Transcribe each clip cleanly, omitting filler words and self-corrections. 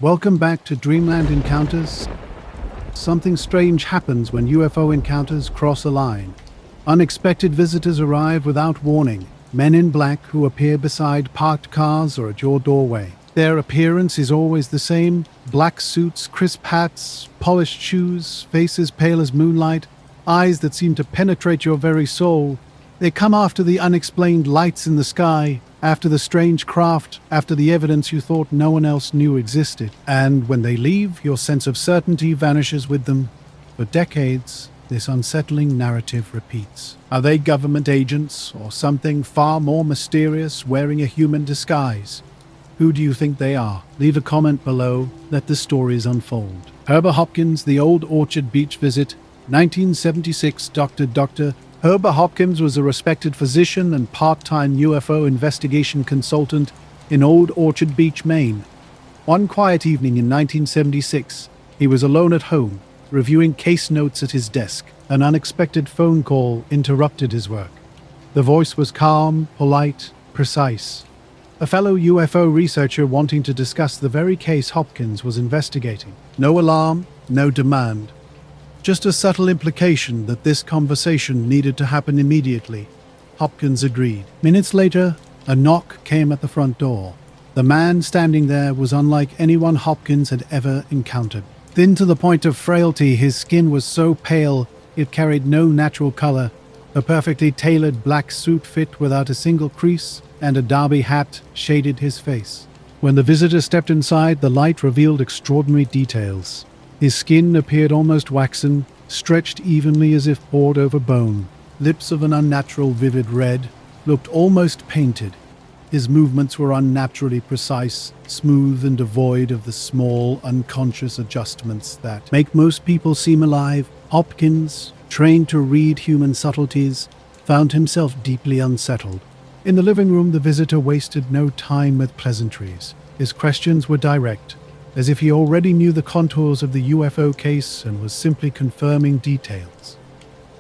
Welcome back to Dreamland Encounters. Something strange happens when UFO encounters cross a line. Unexpected visitors arrive without warning. Men in black who appear beside parked cars or at your doorway. Their appearance is always the same: black suits, crisp hats, polished shoes, faces pale as moonlight, eyes that seem to penetrate your very soul. They come after the unexplained lights in the sky, after the strange craft, after the evidence you thought no one else knew existed. And when they leave, your sense of certainty vanishes with them. For decades, this unsettling narrative repeats. Are they government agents or something far more mysterious wearing a human disguise? Who do you think they are? Leave a comment below. Let the stories unfold. Herbert Hopkins, The Old Orchard Beach Visit, 1976. Dr. Herbert Hopkins was a respected physician and part-time UFO investigation consultant in Old Orchard Beach, Maine. One quiet evening in 1976, he was alone at home, reviewing case notes at his desk. An unexpected phone call interrupted his work. The voice was calm, polite, precise. A fellow UFO researcher wanting to discuss the very case Hopkins was investigating. No alarm, no demand. Just a subtle implication that this conversation needed to happen immediately. Hopkins agreed. Minutes later, a knock came at the front door. The man standing there was unlike anyone Hopkins had ever encountered. Thin to the point of frailty, his skin was so pale it carried no natural color. A perfectly tailored black suit fit without a single crease, and a derby hat shaded his face. When the visitor stepped inside, the light revealed extraordinary details. His skin appeared almost waxen, stretched evenly as if poured over bone. Lips of an unnatural vivid red looked almost painted. His movements were unnaturally precise, smooth and devoid of the small, unconscious adjustments that make most people seem alive. Hopkins, trained to read human subtleties, found himself deeply unsettled. In the living room, the visitor wasted no time with pleasantries. His questions were direct, as if he already knew the contours of the UFO case and was simply confirming details.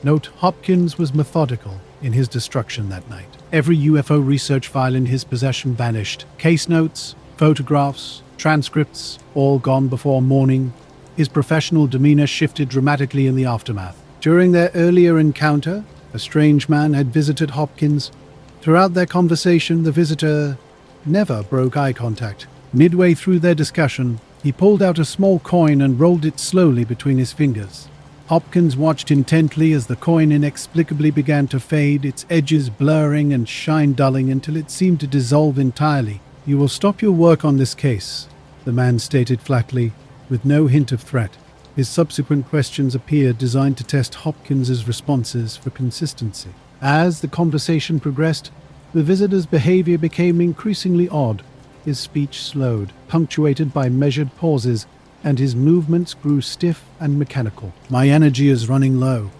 Note: Hopkins was methodical in his destruction that night. Every UFO research file in his possession vanished. Case notes, photographs, transcripts, all gone before morning. His professional demeanor shifted dramatically in the aftermath. During their earlier encounter, a strange man had visited Hopkins. Throughout their conversation, the visitor never broke eye contact. Midway through their discussion, he pulled out a small coin and rolled it slowly between his fingers. Hopkins watched intently as the coin inexplicably began to fade, its edges blurring and shine dulling until it seemed to dissolve entirely. "You will stop your work on this case," the man stated flatly, with no hint of threat. His subsequent questions appeared designed to test Hopkins's responses for consistency. As the conversation progressed, the visitor's behavior became increasingly odd. His speech slowed, punctuated by measured pauses, and his movements grew stiff and mechanical. "My energy is running low.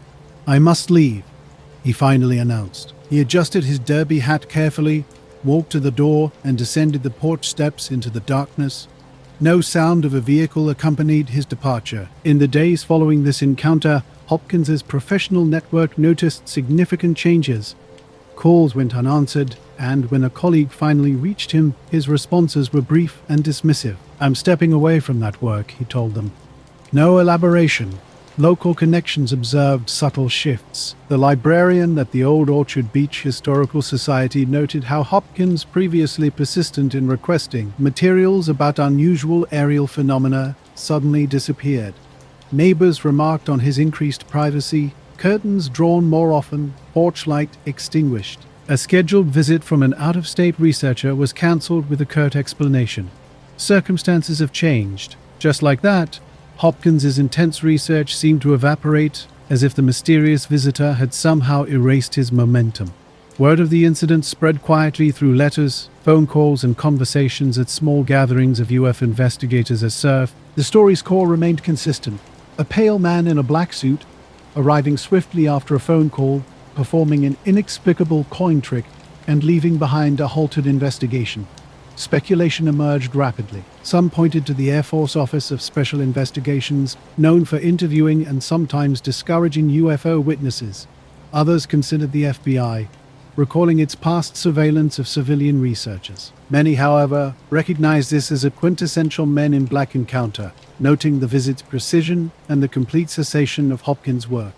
I must leave," he finally announced. He adjusted his derby hat carefully, walked to the door, and descended the porch steps into the darkness. No sound of a vehicle accompanied his departure. In the days following this encounter, Hopkins's professional network noticed significant changes. Calls went unanswered, and when a colleague finally reached him, his responses were brief and dismissive. "I'm stepping away from that work," he told them. No elaboration. Local connections observed subtle shifts. The librarian at the Old Orchard Beach Historical Society noted how Hopkins, previously persistent in requesting materials about unusual aerial phenomena, suddenly disappeared. Neighbors remarked on his increased privacy, curtains drawn more often, porch light extinguished. A scheduled visit from an out-of-state researcher was cancelled with a curt explanation. Circumstances have changed. Just like that, Hopkins's intense research seemed to evaporate, as if the mysterious visitor had somehow erased his momentum. Word of the incident spread quietly through letters, phone calls, and conversations at small gatherings of UFO investigators as served. The story's core remained consistent. A pale man in a black suit, arriving swiftly after a phone call, performing an inexplicable coin trick, and leaving behind a halted investigation. Speculation emerged rapidly. Some pointed to the Air Force Office of Special Investigations, known for interviewing and sometimes discouraging UFO witnesses. Others considered the FBI, recalling its past surveillance of civilian researchers. Many, however, recognize this as a quintessential Men in Black encounter, noting the visit's precision and the complete cessation of Hopkins' work.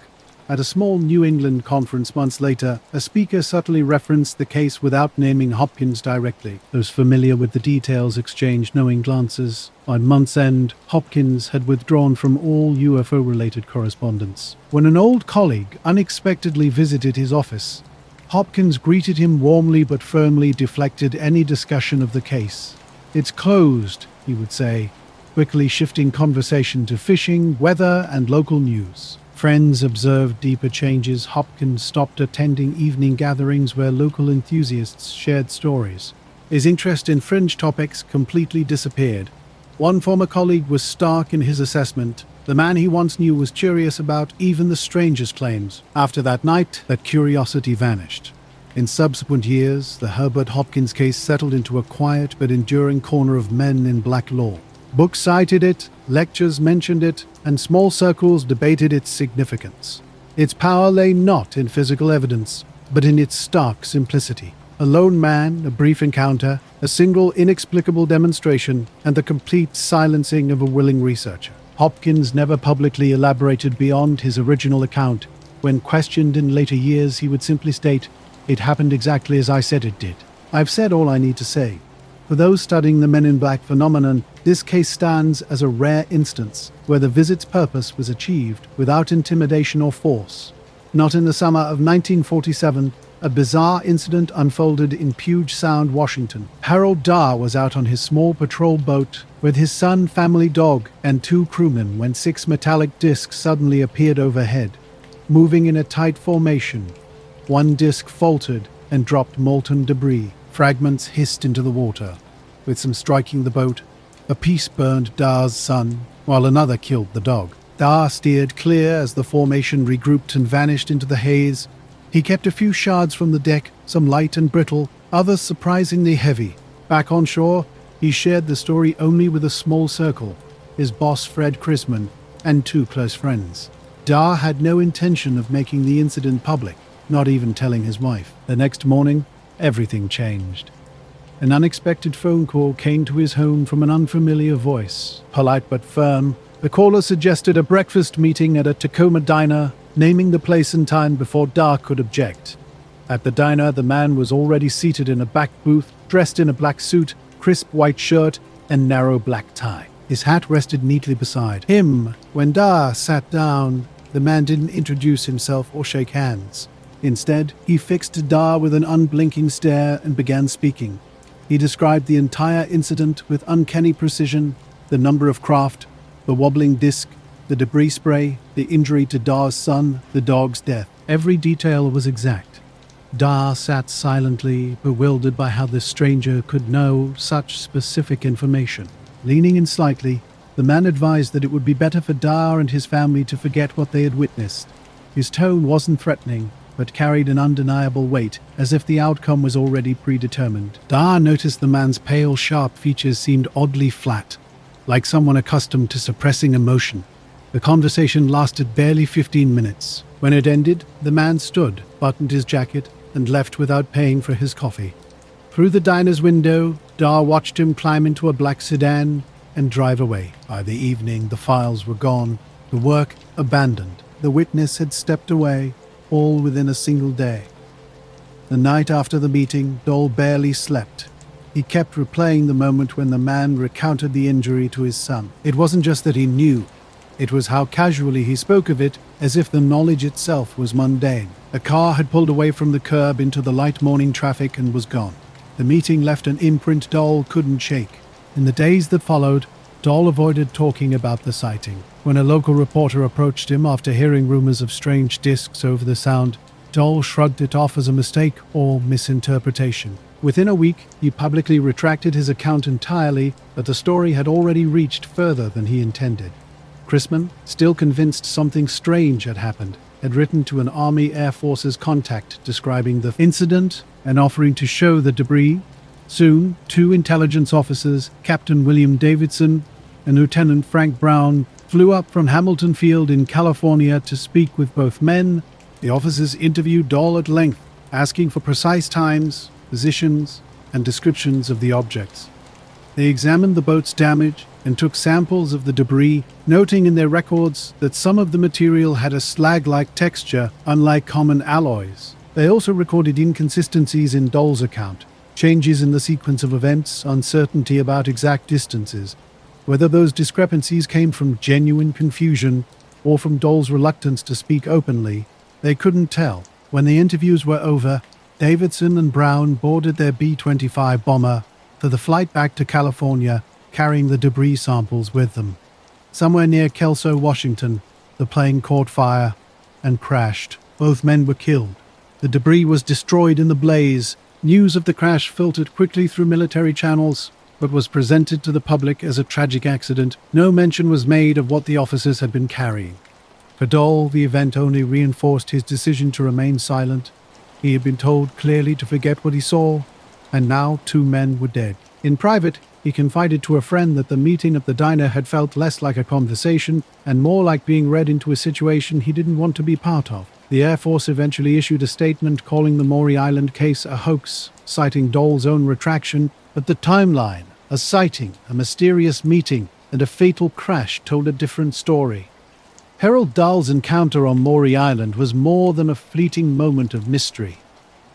At a small New England conference months later, a speaker subtly referenced the case without naming Hopkins directly. Those familiar with the details exchanged knowing glances. On month's end, Hopkins had withdrawn from all UFO-related correspondence. When an old colleague unexpectedly visited his office, Hopkins greeted him warmly but firmly deflected any discussion of the case. "It's closed," he would say, quickly shifting conversation to fishing, weather, and local news. Friends observed deeper changes. Hopkins stopped attending evening gatherings where local enthusiasts shared stories. His interest in fringe topics completely disappeared. One former colleague was stark in his assessment. The man he once knew was curious about even the strangest claims. After that night, that curiosity vanished. In subsequent years, the Herbert Hopkins case settled into a quiet but enduring corner of Men in Black lore. Books cited it, lectures mentioned it, and small circles debated its significance. Its power lay not in physical evidence, but in its stark simplicity. A lone man, a brief encounter, a single inexplicable demonstration, and the complete silencing of a willing researcher. Hopkins never publicly elaborated beyond his original account. When questioned in later years, he would simply state, "It happened exactly as I said it did. I've said all I need to say." For those studying the Men in Black phenomenon, this case stands as a rare instance where the visit's purpose was achieved without intimidation or force. Not in the summer of 1947, a bizarre incident unfolded in Puget Sound, Washington. Harold Dahr was out on his small patrol boat with his son, family dog, and 2 crewmen when 6 metallic discs suddenly appeared overhead, moving in a tight formation. One disc faltered and dropped molten debris. Fragments hissed into the water, with some striking the boat. A piece burned Dahr's son, while another killed the dog. Dahr steered clear as the formation regrouped and vanished into the haze. He kept a few shards from the deck, some light and brittle, others surprisingly heavy. Back on shore, he shared the story only with a small circle, his boss Fred Chrisman, and 2 close friends. Dahr had no intention of making the incident public, not even telling his wife. The next morning, everything changed. An unexpected phone call came to his home from an unfamiliar voice. Polite but firm, the caller suggested a breakfast meeting at a Tacoma diner, naming the place and time before Dahr could object. At the diner, the man was already seated in a back booth, dressed in a black suit, crisp white shirt, and narrow black tie. His hat rested neatly beside him. When Dahr sat down, the man didn't introduce himself or shake hands. Instead, he fixed Dahr with an unblinking stare and began speaking. He described the entire incident with uncanny precision: the number of craft, the wobbling disc, the debris spray, the injury to Dahr's son, the dog's death. Every detail was exact. Dahr sat silently, bewildered by how this stranger could know such specific information. Leaning in slightly, the man advised that it would be better for Dahr and his family to forget what they had witnessed. His tone wasn't threatening, but carried an undeniable weight, as if the outcome was already predetermined. Dahr noticed the man's pale, sharp features seemed oddly flat, like someone accustomed to suppressing emotion. The conversation lasted barely 15 minutes. When it ended, the man stood, buttoned his jacket, and left without paying for his coffee. Through the diner's window, Dahr watched him climb into a black sedan and drive away. By the evening, the files were gone, the work abandoned. The witness had stepped away, all within a single day. The night after the meeting, Dahl barely slept. He kept replaying the moment when the man recounted the injury to his son. It wasn't just that he knew. It was how casually he spoke of it, as if the knowledge itself was mundane. A car had pulled away from the curb into the light morning traffic and was gone. The meeting left an imprint Dahl couldn't shake. In the days that followed, Dahl avoided talking about the sighting. When a local reporter approached him after hearing rumors of strange discs over the sound, Dahl shrugged it off as a mistake or misinterpretation. Within a week, he publicly retracted his account entirely, but the story had already reached further than he intended. Chrisman, still convinced something strange had happened, had written to an Army Air Forces contact describing the incident and offering to show the debris. Soon, 2 intelligence officers, Captain William Davidson and Lieutenant Frank Brown, flew up from Hamilton Field in California to speak with both men. The officers interviewed Dahl at length, asking for precise times, positions, and descriptions of the objects. They examined the boat's damage and took samples of the debris, noting in their records that some of the material had a slag-like texture, unlike common alloys. They also recorded inconsistencies in Dole's account, changes in the sequence of events, uncertainty about exact distances. Whether those discrepancies came from genuine confusion or from Dole's reluctance to speak openly, they couldn't tell. When the interviews were over, Davidson and Brown boarded their B-25 bomber for the flight back to California, carrying the debris samples with them. Somewhere near Kelso, Washington, the plane caught fire and crashed. Both men were killed. The debris was destroyed in the blaze. News of the crash filtered quickly through military channels, but was presented to the public as a tragic accident. No mention was made of what the officers had been carrying. For Dole, the event only reinforced his decision to remain silent. He had been told clearly to forget what he saw, and now 2 men were dead. In private, he confided to a friend that the meeting at the diner had felt less like a conversation and more like being read into a situation he didn't want to be part of. The Air Force eventually issued a statement calling the Maury Island case a hoax, citing Dole's own retraction, but the timeline, a sighting, a mysterious meeting, and a fatal crash told a different story. Harold Dahl's encounter on Maury Island was more than a fleeting moment of mystery.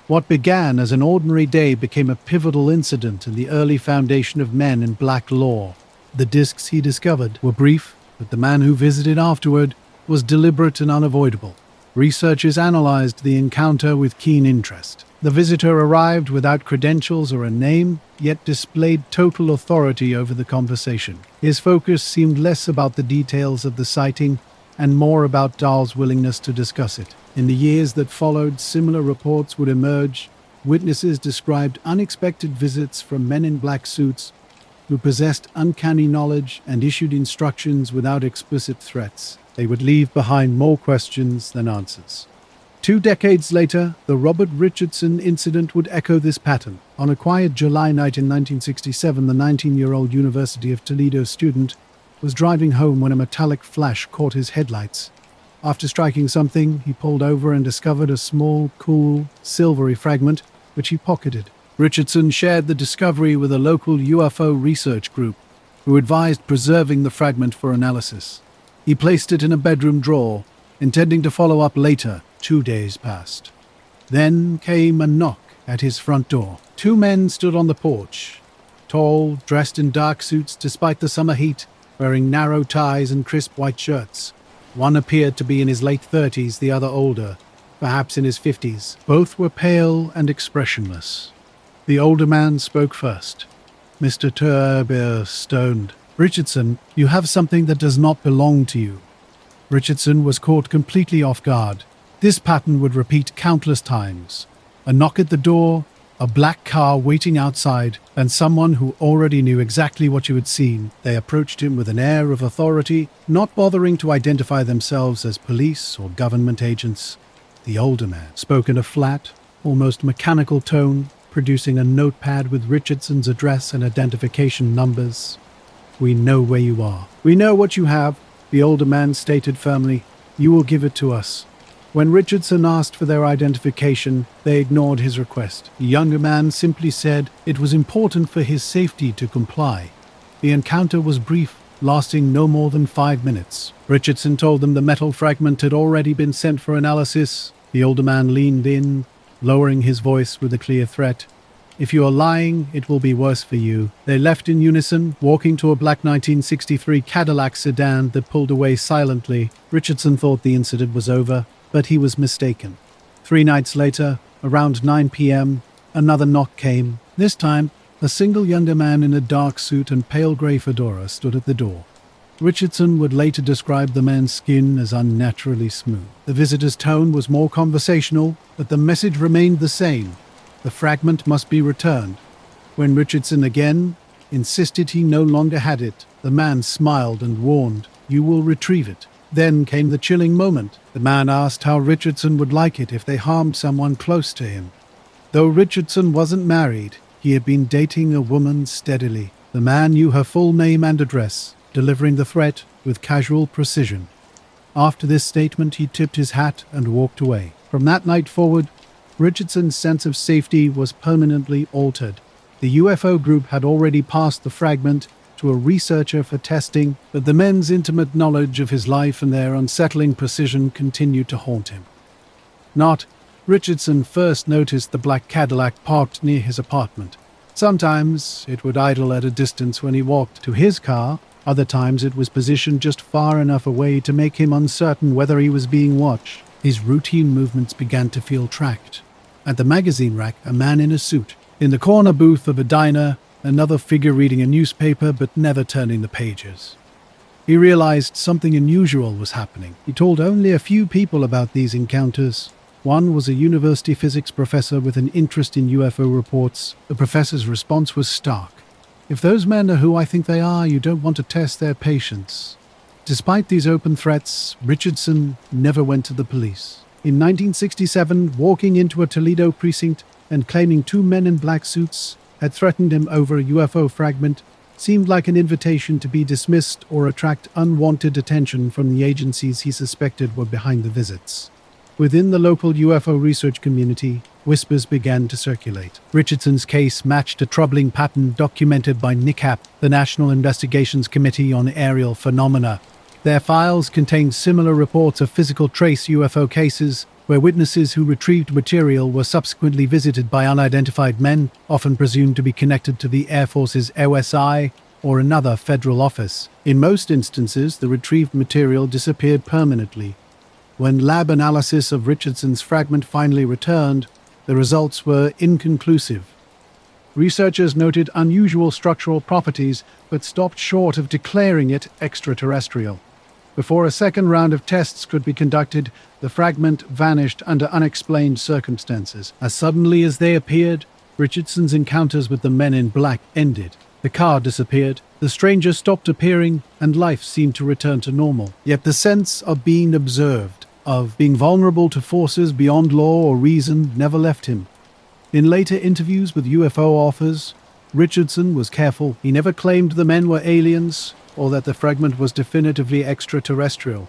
What began as an ordinary day became a pivotal incident in the early foundation of men in black law. The discs he discovered were brief, but the man who visited afterward was deliberate and unavoidable. Researchers analyzed the encounter with keen interest. The visitor arrived without credentials or a name, yet displayed total authority over the conversation. His focus seemed less about the details of the sighting and more about Dahl's willingness to discuss it. In the years that followed, similar reports would emerge. Witnesses described unexpected visits from men in black suits who possessed uncanny knowledge and issued instructions without explicit threats. They would leave behind more questions than answers. 2 decades later, the Robert Richardson incident would echo this pattern. On a quiet July night in 1967, the 19-year-old University of Toledo student was driving home when a metallic flash caught his headlights. After striking something, he pulled over and discovered a small, cool, silvery fragment, which he pocketed. Richardson shared the discovery with a local UFO research group, who advised preserving the fragment for analysis. He placed it in a bedroom drawer, intending to follow up later. 2 days passed. Then came a knock at his front door. 2 men stood on the porch, tall, dressed in dark suits despite the summer heat, wearing narrow ties and crisp white shirts. One appeared to be in his late 30s, the other older, perhaps in his 50s. Both were pale and expressionless. The older man spoke first. Mr. Turber stoned. "Richardson, you have something that does not belong to you." Richardson was caught completely off guard. This pattern would repeat countless times. A knock at the door, a black car waiting outside, and someone who already knew exactly what you had seen. They approached him with an air of authority, not bothering to identify themselves as police or government agents. The older man spoke in a flat, almost mechanical tone, producing a notepad with Richardson's address and identification numbers. "We know where you are. We know what you have," the older man stated firmly. "You will give it to us." When Richardson asked for their identification, they ignored his request. The younger man simply said it was important for his safety to comply. The encounter was brief, lasting no more than 5 minutes. Richardson told them the metal fragment had already been sent for analysis. The older man leaned in, lowering his voice with a clear threat. "If you are lying, it will be worse for you." They left in unison, walking to a black 1963 Cadillac sedan that pulled away silently. Richardson thought the incident was over, but he was mistaken. 3 nights later, around 9 p.m., another knock came. This time, a single younger man in a dark suit and pale grey fedora stood at the door. Richardson would later describe the man's skin as unnaturally smooth. The visitor's tone was more conversational, but the message remained the same. The fragment must be returned. When Richardson again insisted he no longer had it, the man smiled and warned, "You will retrieve it." Then came the chilling moment. The man asked how Richardson would like it if they harmed someone close to him. Though Richardson wasn't married, he had been dating a woman steadily. The man knew her full name and address, delivering the threat with casual precision. After this statement, he tipped his hat and walked away. From that night forward, Richardson's sense of safety was permanently altered. The UFO group had already passed the fragment to a researcher for testing, but the men's intimate knowledge of his life and their unsettling precision continued to haunt him. Richardson first noticed the black Cadillac parked near his apartment. Sometimes it would idle at a distance when he walked to his car, other times it was positioned just far enough away to make him uncertain whether he was being watched. His routine movements began to feel tracked. At the magazine rack, a man in a suit. In the corner booth of a diner, another figure reading a newspaper but never turning the pages. He realized something unusual was happening. He told only a few people about these encounters. One was a university physics professor with an interest in UFO reports. The professor's response was stark. "If those men are who I think they are, you don't want to test their patience." Despite these open threats, Richardson never went to the police. In 1967, walking into a Toledo precinct and claiming two men in black suits had threatened him over a UFO fragment seemed like an invitation to be dismissed or attract unwanted attention from the agencies he suspected were behind the visits. Within the local UFO research community, whispers began to circulate. Richardson's case matched a troubling pattern documented by NICAP, the National Investigations Committee on Aerial Phenomena. Their files contained similar reports of physical trace UFO cases where witnesses who retrieved material were subsequently visited by unidentified men, often presumed to be connected to the Air Force's OSI or another federal office. In most instances, the retrieved material disappeared permanently. When lab analysis of Richardson's fragment finally returned, the results were inconclusive. Researchers noted unusual structural properties, but stopped short of declaring it extraterrestrial. Before a second round of tests could be conducted, the fragment vanished under unexplained circumstances. As suddenly as they appeared, Richardson's encounters with the men in black ended. The car disappeared, the stranger stopped appearing, and life seemed to return to normal. Yet the sense of being observed, of being vulnerable to forces beyond law or reason, never left him. In later interviews with UFO authors, Richardson was careful. He never claimed the men were aliens or that the fragment was definitively extraterrestrial.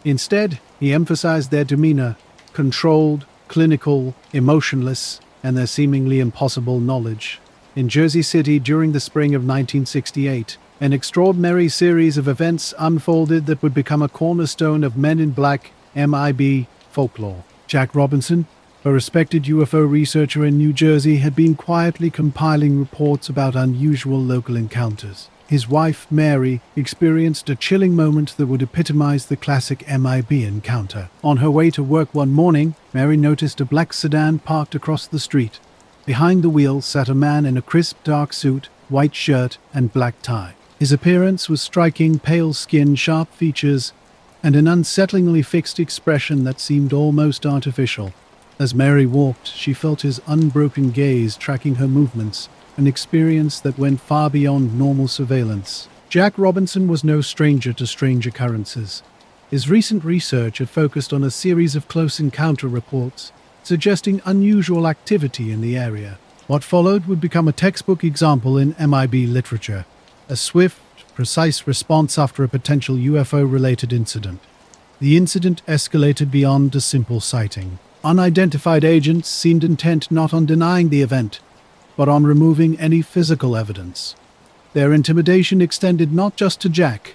Instead, he emphasized their demeanor, controlled, clinical, emotionless, and their seemingly impossible knowledge. In Jersey City during the spring of 1968, an extraordinary series of events unfolded that would become a cornerstone of Men in Black MIB folklore. Jack Robinson, a respected UFO researcher in New Jersey, had been quietly compiling reports about unusual local encounters. His wife, Mary, experienced a chilling moment that would epitomize the classic MIB encounter. On her way to work one morning, Mary noticed a black sedan parked across the street. Behind the wheel sat a man in a crisp dark suit, white shirt, and black tie. His appearance was striking, pale skin, sharp features, and an unsettlingly fixed expression that seemed almost artificial. As Mary walked, she felt his unbroken gaze tracking her movements, an experience that went far beyond normal surveillance. Jack Robinson was no stranger to strange occurrences. His recent research had focused on a series of close encounter reports, suggesting unusual activity in the area. What followed would become a textbook example in MIB literature, a swift, precise response after a potential UFO-related incident. The incident escalated beyond a simple sighting. Unidentified agents seemed intent not on denying the event, but on removing any physical evidence. Their intimidation extended not just to Jack,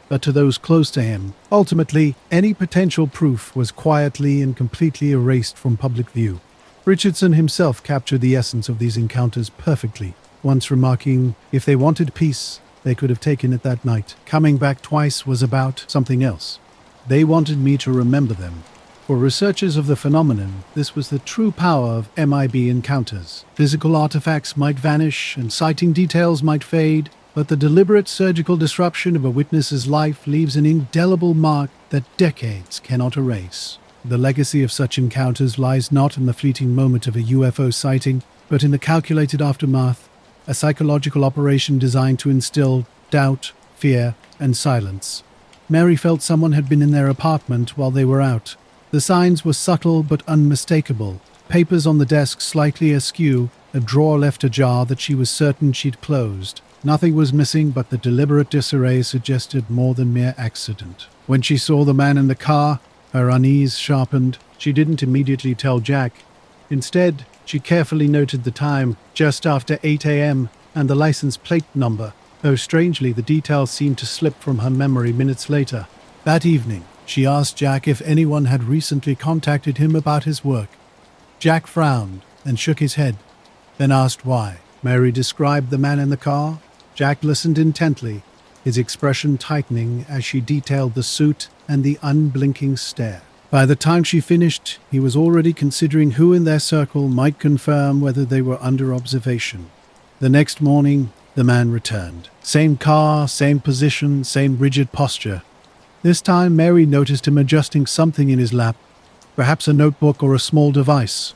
but to those close to him. Ultimately, any potential proof was quietly and completely erased from public view. Richardson himself captured the essence of these encounters perfectly, once remarking, "If they wanted peace, they could have taken it that night. Coming back twice was about something else. They wanted me to remember them." For researchers of the phenomenon, this was the true power of MIB encounters. Physical artifacts might vanish and sighting details might fade, but the deliberate surgical disruption of a witness's life leaves an indelible mark that decades cannot erase. The legacy of such encounters lies not in the fleeting moment of a UFO sighting, but in the calculated aftermath, a psychological operation designed to instill doubt, fear, and silence. Mary felt someone had been in their apartment while they were out. The signs were subtle but unmistakable. Papers on the desk slightly askew, a drawer left ajar that she was certain she'd closed. Nothing was missing, but the deliberate disarray suggested more than mere accident. When she saw the man in the car, her unease sharpened. She didn't immediately tell Jack. Instead, she carefully noted the time, just after 8 a.m., and the license plate number, though strangely the details seemed to slip from her memory minutes later. That evening, she asked Jack if anyone had recently contacted him about his work. Jack frowned and shook his head, then asked why. Mary described the man in the car. Jack listened intently, his expression tightening as she detailed the suit and the unblinking stare. By the time she finished, he was already considering who in their circle might confirm whether they were under observation. The next morning, the man returned. Same car, same position, same rigid posture. This time, Mary noticed him adjusting something in his lap, perhaps a notebook or a small device,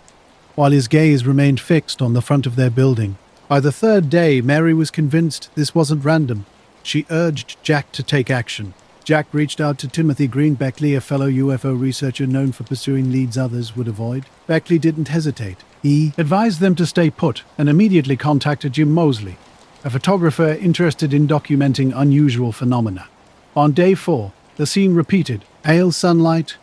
while his gaze remained fixed on the front of their building. By the third day, Mary was convinced this wasn't random. She urged Jack to take action. Jack reached out to Timothy Green Beckley, a fellow UFO researcher known for pursuing leads others would avoid. Beckley didn't hesitate. He advised them to stay put and immediately contacted Jim Moseley, a photographer interested in documenting unusual phenomena. On day 4, the scene repeated. Pale sunlight,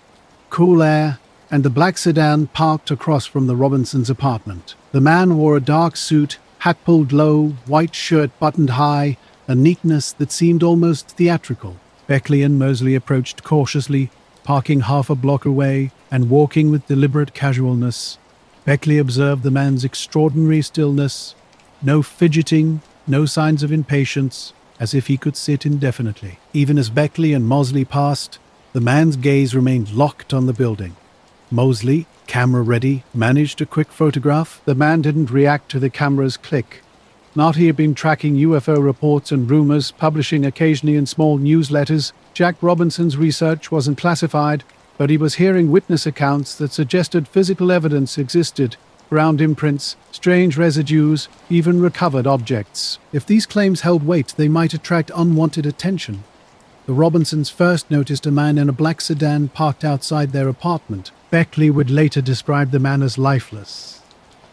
cool air, and the black sedan parked across from the Robinsons' apartment. The man wore a dark suit, hat pulled low, white shirt buttoned high, a neatness that seemed almost theatrical. Beckley and Moseley approached cautiously, parking half a block away and walking with deliberate casualness. Beckley observed the man's extraordinary stillness, no fidgeting, no signs of impatience, as if he could sit indefinitely. Even as Beckley and Moseley passed, the man's gaze remained locked on the building. Moseley, camera ready, managed a quick photograph. The man didn't react to the camera's click. Not he had been tracking UFO reports and rumors, publishing occasionally in small newsletters. Jack Robinson's research wasn't classified, but he was hearing witness accounts that suggested physical evidence existed, ground imprints, strange residues, even recovered objects. If these claims held weight, they might attract unwanted attention. The Robinsons first noticed a man in a black sedan parked outside their apartment. Beckley would later describe the man as lifeless,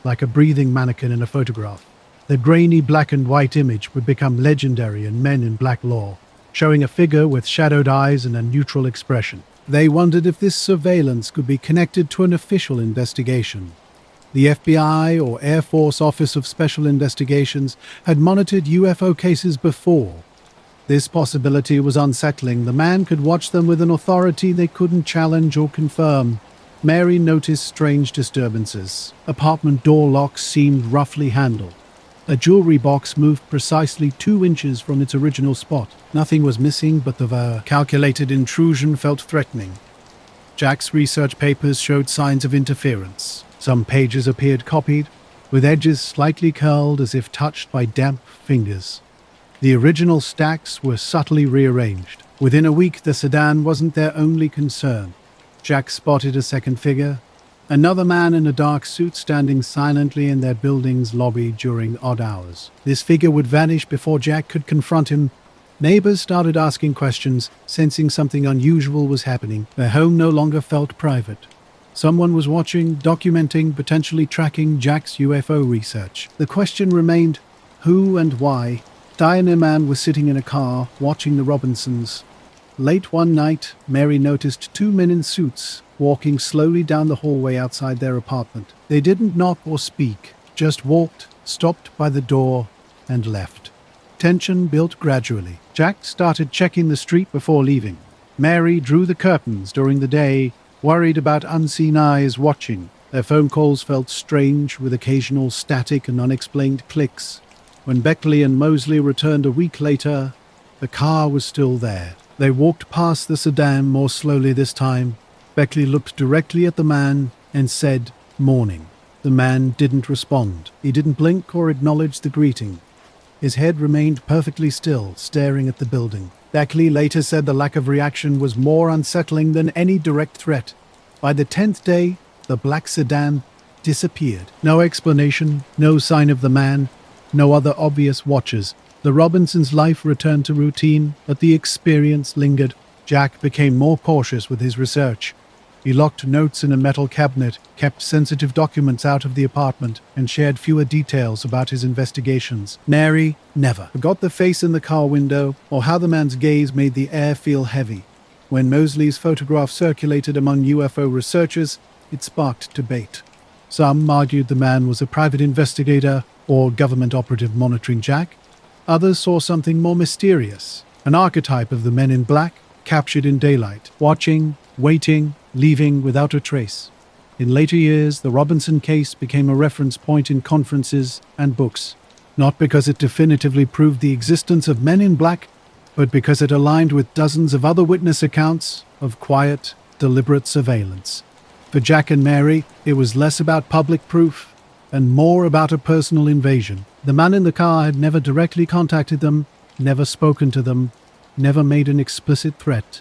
like a breathing mannequin in a photograph. The grainy black and white image would become legendary in Men in Black lore, showing a figure with shadowed eyes and a neutral expression. They wondered if this surveillance could be connected to an official investigation. The FBI or Air Force Office of Special Investigations had monitored UFO cases before. This possibility was unsettling. The man could watch them with an authority they couldn't challenge or confirm. Mary noticed strange disturbances. Apartment door locks seemed roughly handled. A jewelry box moved precisely 2 inches from its original spot. Nothing was missing, but the calculated intrusion felt threatening. Jack's research papers showed signs of interference. Some pages appeared copied, with edges slightly curled as if touched by damp fingers. The original stacks were subtly rearranged. Within a week, the sedan wasn't their only concern. Jack spotted a second figure, another man in a dark suit standing silently in their building's lobby during odd hours. This figure would vanish before Jack could confront him. Neighbors started asking questions, sensing something unusual was happening. Their home no longer felt private. Someone was watching, documenting, potentially tracking Jack's UFO research. The question remained, who and why? Diana Mann was sitting in a car, watching the Robinsons. Late one night, Mary noticed 2 men in suits walking slowly down the hallway outside their apartment. They didn't knock or speak, just walked, stopped by the door, and left. Tension built gradually. Jack started checking the street before leaving. Mary drew the curtains during the day, worried about unseen eyes watching. Their phone calls felt strange, with occasional static and unexplained clicks. When Beckley and Moseley returned a week later, the car was still there. They walked past the sedan more slowly this time. Beckley looked directly at the man and said, "Morning." The man didn't respond. He didn't blink or acknowledge the greeting. His head remained perfectly still, staring at the building. Beckley later said the lack of reaction was more unsettling than any direct threat. By the 10th day, the black sedan disappeared. No explanation, no sign of the man, no other obvious watchers. The Robinsons' life returned to routine, but the experience lingered. Jack became more cautious with his research. He locked notes in a metal cabinet, kept sensitive documents out of the apartment, and shared fewer details about his investigations. Mary never forgot the face in the car window or how the man's gaze made the air feel heavy. When Moseley's photograph circulated among UFO researchers, it sparked debate. Some argued the man was a private investigator or government operative monitoring Jack. Others saw something more mysterious, an archetype of the men in black, captured in daylight, watching, waiting, leaving without a trace. In later years, the Robinson case became a reference point in conferences and books, not because it definitively proved the existence of men in black, but because it aligned with dozens of other witness accounts of quiet, deliberate surveillance. For Jack and Mary, it was less about public proof and more about a personal invasion. The man in the car had never directly contacted them, never spoken to them, never made an explicit threat.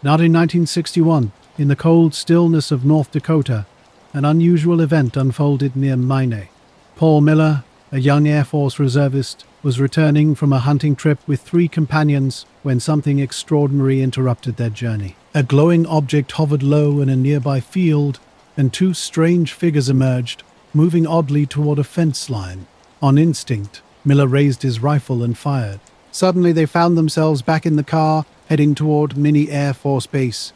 Not in 1961, in the cold stillness of North Dakota, an unusual event unfolded near Minot. Paul Miller, a young Air Force reservist, was returning from a hunting trip with 3 companions when something extraordinary interrupted their journey. A glowing object hovered low in a nearby field, and 2 strange figures emerged, moving oddly toward a fence line. On instinct, Miller raised his rifle and fired. Suddenly they found themselves back in the car, heading toward Mini Air Force Base.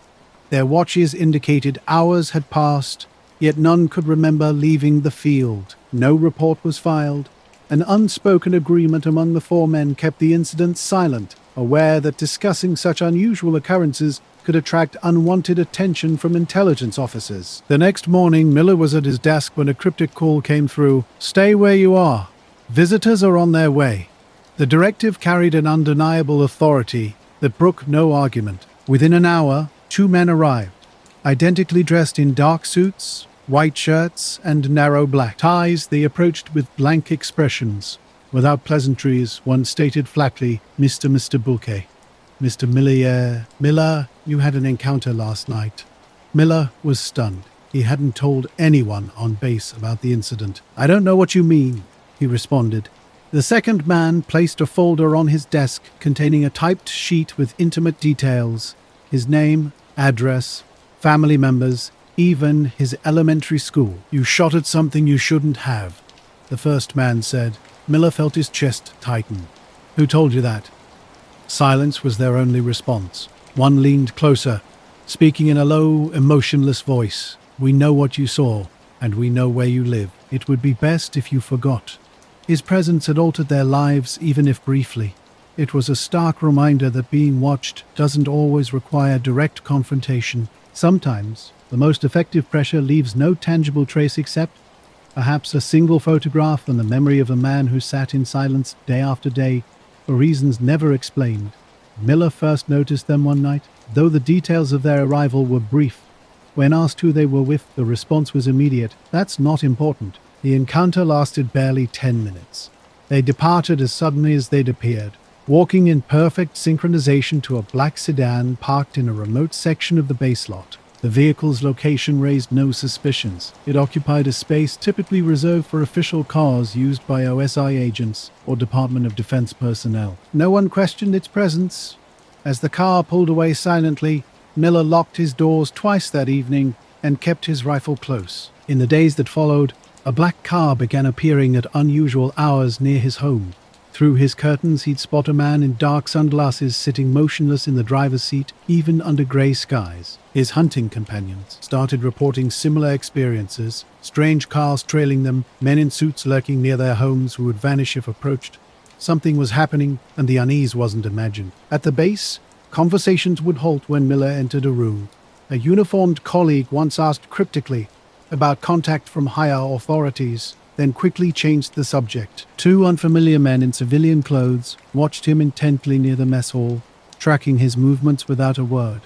Their watches indicated hours had passed, yet none could remember leaving the field. No report was filed. An unspoken agreement among the 4 men kept the incident silent, aware that discussing such unusual occurrences could attract unwanted attention from intelligence officers. The next morning, Miller was at his desk when a cryptic call came through. "Stay where you are. Visitors are on their way." The directive carried an undeniable authority that brooked no argument. Within an hour, 2 men arrived, identically dressed in dark suits, white shirts, and narrow black ties. They approached with blank expressions. Without pleasantries, one stated flatly, Mr. Bouquet. "Mr. Millier, Miller, you had an encounter last night." Miller was stunned. He hadn't told anyone on base about the incident. "I don't know what you mean," he responded. The second man placed a folder on his desk containing a typed sheet with intimate details, his name, address, family members, even his elementary school. "You shot at something you shouldn't have," the first man said. Miller felt his chest tighten. "Who told you that?" Silence was their only response. One leaned closer, speaking in a low, emotionless voice. "We know what you saw, and we know where you live. It would be best if you forgot." His presence had altered their lives, even if briefly. It was a stark reminder that being watched doesn't always require direct confrontation. Sometimes, the most effective pressure leaves no tangible trace except, perhaps, a single photograph and the memory of a man who sat in silence day after day, for reasons never explained. Miller first noticed them one night, though the details of their arrival were brief. When asked who they were with, the response was immediate. "That's not important." The encounter lasted barely 10 minutes. They departed as suddenly as they'd appeared, walking in perfect synchronization to a black sedan parked in a remote section of the base lot. The vehicle's location raised no suspicions. It occupied a space typically reserved for official cars used by OSI agents or Department of Defense personnel. No one questioned its presence. As the car pulled away silently, Miller locked his doors twice that evening and kept his rifle close. In the days that followed, a black car began appearing at unusual hours near his home. Through his curtains, he'd spot a man in dark sunglasses sitting motionless in the driver's seat, even under grey skies. His hunting companions started reporting similar experiences, strange cars trailing them, men in suits lurking near their homes who would vanish if approached. Something was happening, and the unease wasn't imagined. At the base, conversations would halt when Miller entered a room. A uniformed colleague once asked cryptically about contact from higher authorities, then quickly changed the subject. 2 unfamiliar men in civilian clothes watched him intently near the mess hall, tracking his movements without a word.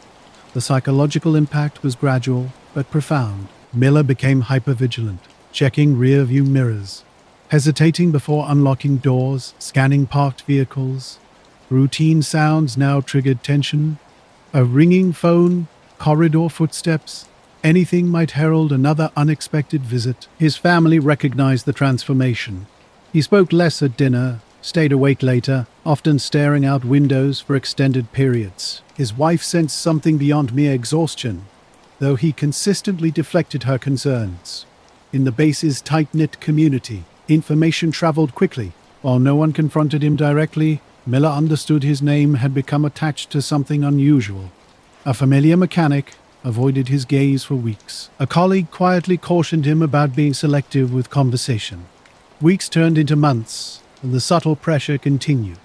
The psychological impact was gradual, but profound. Miller became hypervigilant, checking rear-view mirrors, hesitating before unlocking doors, scanning parked vehicles. Routine sounds now triggered tension. A ringing phone, corridor footsteps. Anything might herald another unexpected visit. His family recognized the transformation. He spoke less at dinner, stayed awake later, often staring out windows for extended periods. His wife sensed something beyond mere exhaustion, though he consistently deflected her concerns. In the base's tight-knit community, information traveled quickly. While no one confronted him directly, Miller understood his name had become attached to something unusual. A familiar mechanic, avoided his gaze for weeks. A colleague quietly cautioned him about being selective with conversation. Weeks turned into months, and the subtle pressure continued.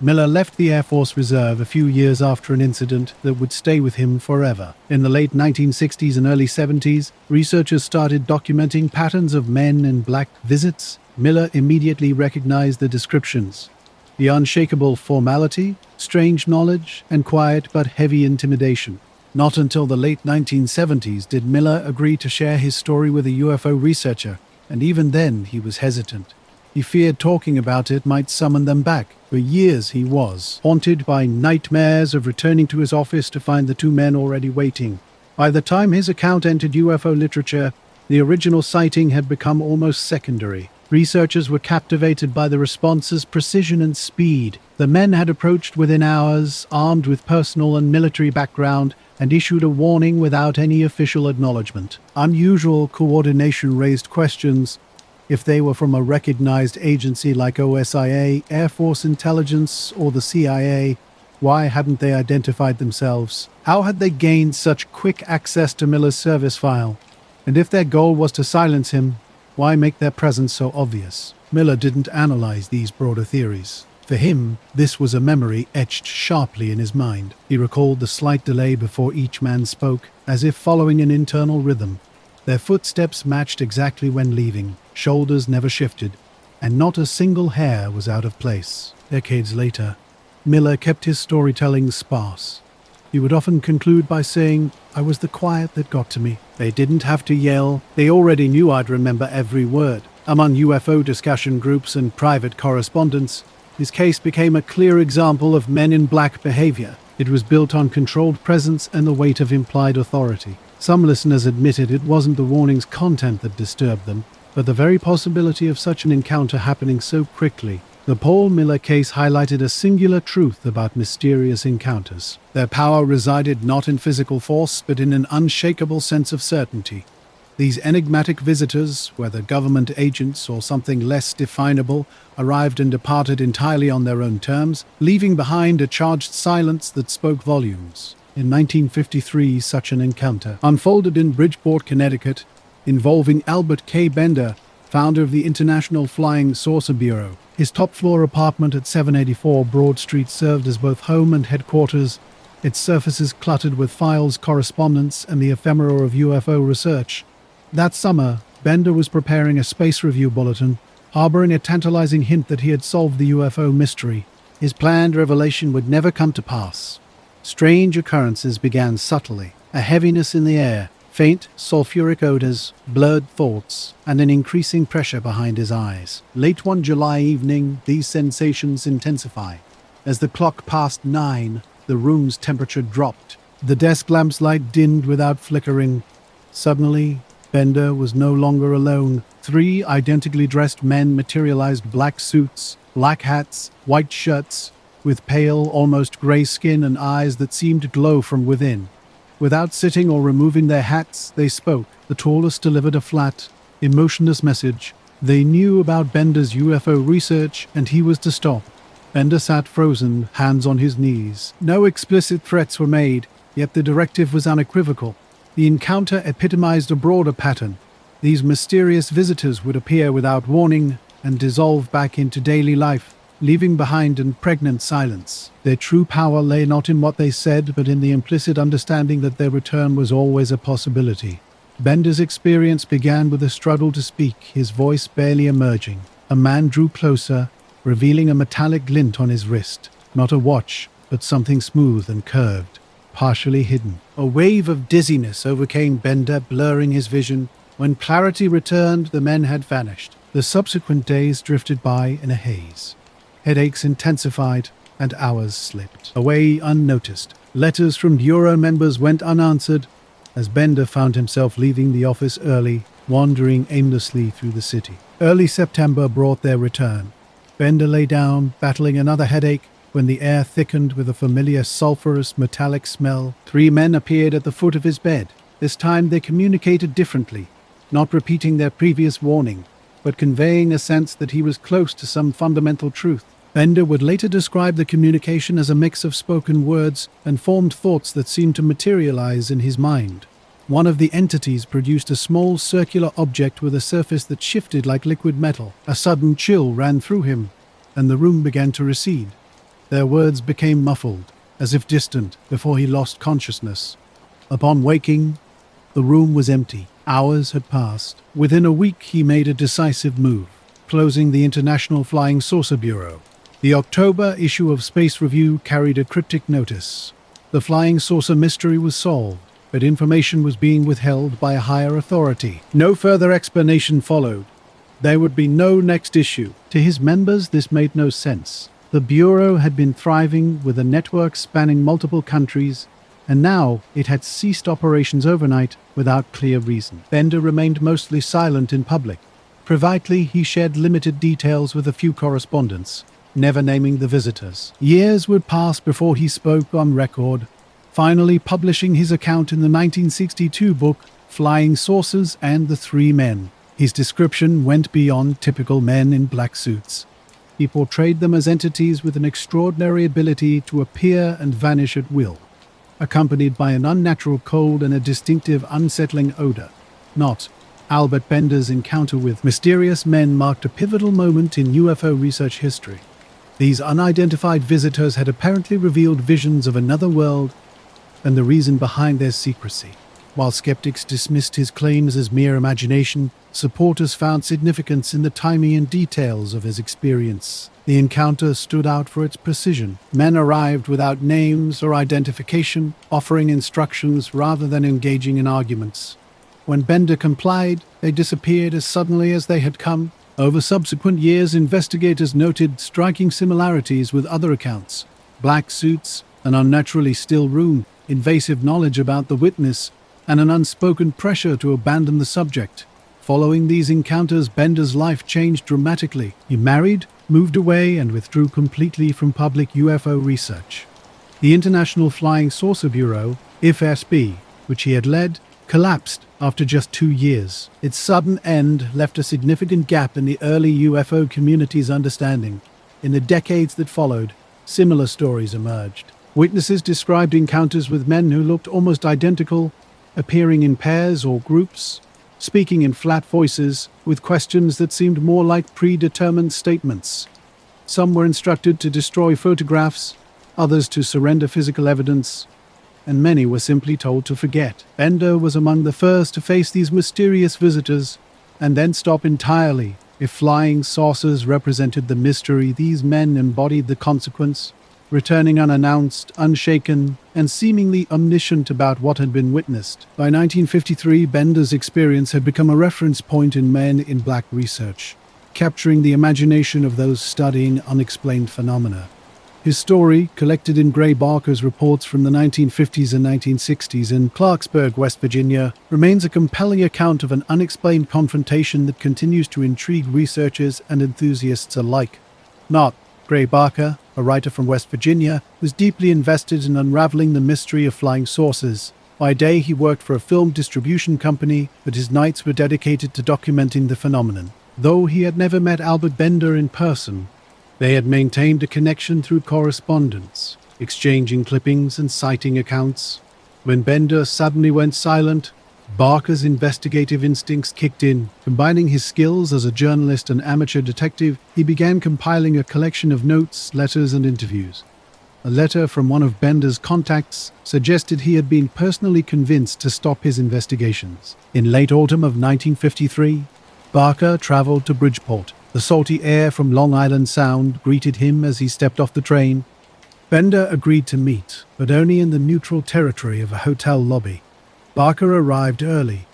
Miller left the Air Force Reserve a few years after an incident that would stay with him forever. In the late 1960s and early 70s, researchers started documenting patterns of men in black visits. Miller immediately recognized the descriptions: the unshakable formality, strange knowledge, and quiet but heavy intimidation. Not until the late 1970s did Miller agree to share his story with a UFO researcher, and even then he was hesitant. He feared talking about it might summon them back. For years he was haunted by nightmares of returning to his office to find the two men already waiting. By the time his account entered UFO literature, the original sighting had become almost secondary. Researchers were captivated by the response's precision and speed. The men had approached within hours, armed with personal and military background, and issued a warning without any official acknowledgement. Unusual coordination raised questions. If they were from a recognized agency like OSIA, Air Force Intelligence, or the CIA, why hadn't they identified themselves? How had they gained such quick access to Miller's service file? And if their goal was to silence him, why make their presence so obvious? Miller didn't analyze these broader theories. For him, this was a memory etched sharply in his mind. He recalled the slight delay before each man spoke, as if following an internal rhythm. Their footsteps matched exactly when leaving, shoulders never shifted, and not a single hair was out of place. Decades later, Miller kept his storytelling sparse. He would often conclude by saying, "I was the quiet that got to me. They didn't have to yell. They already knew I'd remember every word." Among UFO discussion groups and private correspondence, his case became a clear example of men in black behavior. It was built on controlled presence and the weight of implied authority. Some listeners admitted it wasn't the warning's content that disturbed them, but the very possibility of such an encounter happening so quickly. The Paul Miller case highlighted a singular truth about mysterious encounters. Their power resided not in physical force, but in an unshakable sense of certainty. These enigmatic visitors, whether government agents or something less definable, arrived and departed entirely on their own terms, leaving behind a charged silence that spoke volumes. In 1953, such an encounter unfolded in Bridgeport, Connecticut, involving Albert K. Bender, founder of the International Flying Saucer Bureau. His top-floor apartment at 784 Broad Street served as both home and headquarters, its surfaces cluttered with files, correspondence, and the ephemera of UFO research. That summer, Bender was preparing a space review bulletin, harboring a tantalizing hint that he had solved the UFO mystery. His planned revelation would never come to pass. Strange occurrences began subtly, a heaviness in the air, faint sulfuric odors, blurred thoughts, and an increasing pressure behind his eyes. Late one July evening, these sensations intensified. As the clock passed 9, the room's temperature dropped. The desk lamp's light dimmed without flickering. Suddenly, Bender was no longer alone. 3 identically dressed men materialized: black suits, black hats, white shirts, with pale, almost gray skin and eyes that seemed to glow from within. Without sitting or removing their hats, they spoke. The tallest delivered a flat, emotionless message. They knew about Bender's UFO research, and he was to stop. Bender sat frozen, hands on his knees. No explicit threats were made, yet the directive was unequivocal. The encounter epitomized a broader pattern. These mysterious visitors would appear without warning and dissolve back into daily life, leaving behind an pregnant silence. Their true power lay not in what they said, but in the implicit understanding that their return was always a possibility. Bender's experience began with a struggle to speak, his voice barely emerging. A man drew closer, revealing a metallic glint on his wrist. Not a watch, but something smooth and curved, partially hidden. A wave of dizziness overcame Bender, blurring his vision. When clarity returned, the men had vanished. The subsequent days drifted by in a haze. Headaches intensified, and hours slipped away unnoticed. Letters from Bureau members went unanswered, as Bender found himself leaving the office early, wandering aimlessly through the city. Early September brought their return. Bender lay down, battling another headache, when the air thickened with a familiar sulphurous metallic smell. 3 men appeared at the foot of his bed. This time they communicated differently, not repeating their previous warning, but conveying a sense that he was close to some fundamental truth. Bender would later describe the communication as a mix of spoken words and formed thoughts that seemed to materialize in his mind. One of the entities produced a small circular object with a surface that shifted like liquid metal. A sudden chill ran through him, and the room began to recede. Their words became muffled, as if distant, before he lost consciousness. Upon waking, the room was empty. Hours had passed. Within a week, he made a decisive move, closing the International Flying Saucer Bureau. The October issue of Space Review carried a cryptic notice. The flying saucer mystery was solved, but information was being withheld by a higher authority. No further explanation followed. There would be no next issue. To his members, this made no sense. The Bureau had been thriving with a network spanning multiple countries, and now it had ceased operations overnight without clear reason. Bender remained mostly silent in public. Privately, he shared limited details with a few correspondents, never naming the visitors. Years would pass before he spoke on record, finally publishing his account in the 1962 book Flying Saucers and the Three Men. His description went beyond typical men in black suits. He portrayed them as entities with an extraordinary ability to appear and vanish at will, accompanied by an unnatural cold and a distinctive unsettling odor. Not Albert Bender's encounter with mysterious men marked a pivotal moment in UFO research history. These unidentified visitors had apparently revealed visions of another world and the reason behind their secrecy. While skeptics dismissed his claims as mere imagination, supporters found significance in the timing and details of his experience. The encounter stood out for its precision. Men arrived without names or identification, offering instructions rather than engaging in arguments. When Bender complied, they disappeared as suddenly as they had come. Over subsequent years, investigators noted striking similarities with other accounts. Black suits, an unnaturally still room, invasive knowledge about the witness, and an unspoken pressure to abandon the subject. Following these encounters, Bender's life changed dramatically. He married, moved away, and withdrew completely from public UFO research. The International Flying Saucer Bureau, IFSB, which he had led, collapsed after just 2 years. Its sudden end left a significant gap in the early UFO community's understanding. In the decades that followed, similar stories emerged. Witnesses described encounters with men who looked almost identical, appearing in pairs or groups, speaking in flat voices, with questions that seemed more like predetermined statements. Some were instructed to destroy photographs, others to surrender physical evidence, and many were simply told to forget. Bender was among the first to face these mysterious visitors, and then stop entirely. If flying saucers represented the mystery, these men embodied the consequence, returning unannounced, unshaken, and seemingly omniscient about what had been witnessed. By 1953, Bender's experience had become a reference point in Men in Black research, capturing the imagination of those studying unexplained phenomena. His story, collected in Gray Barker's reports from the 1950s and 1960s in Clarksburg, West Virginia, remains a compelling account of an unexplained confrontation that continues to intrigue researchers and enthusiasts alike. Not Gray Barker, a writer from West Virginia, was deeply invested in unraveling the mystery of flying saucers. By day, he worked for a film distribution company, but his nights were dedicated to documenting the phenomenon. Though he had never met Albert Bender in person, they had maintained a connection through correspondence, exchanging clippings and sighting accounts. When Bender suddenly went silent, Barker's investigative instincts kicked in. Combining his skills as a journalist and amateur detective, he began compiling a collection of notes, letters, and interviews. A letter from one of Bender's contacts suggested he had been personally convinced to stop his investigations. In late autumn of 1953, Barker traveled to Bridgeport. The salty air from Long Island Sound greeted him as he stepped off the train. Bender agreed to meet, but only in the neutral territory of a hotel lobby. Barker arrived early,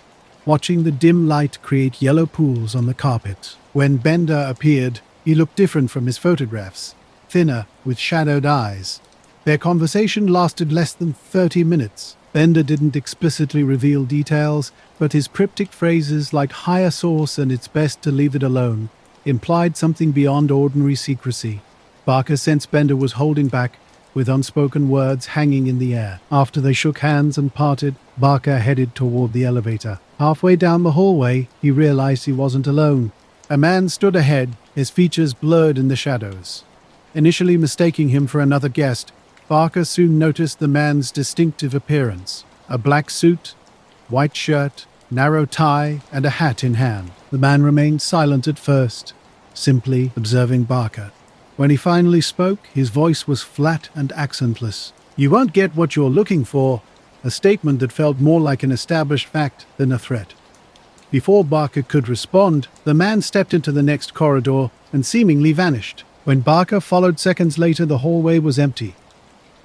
watching the dim light create yellow pools on the carpet. When Bender appeared, he looked different from his photographs, thinner, with shadowed eyes. Their conversation lasted less than 30 minutes. Bender didn't explicitly reveal details, but his cryptic phrases like higher source and it's best to leave it alone implied something beyond ordinary secrecy. Barker sensed Bender was holding back, with unspoken words hanging in the air. After they shook hands and parted, Barker headed toward the elevator. Halfway down the hallway, he realized he wasn't alone. A man stood ahead, his features blurred in the shadows. Initially mistaking him for another guest, Barker soon noticed the man's distinctive appearance: a black suit, white shirt, narrow tie, and a hat in hand. The man remained silent at first, simply observing Barker. When he finally spoke, his voice was flat and accentless. "You won't get what you're looking for," a statement that felt more like an established fact than a threat. Before Barker could respond, the man stepped into the next corridor and seemingly vanished. When Barker followed seconds later, the hallway was empty.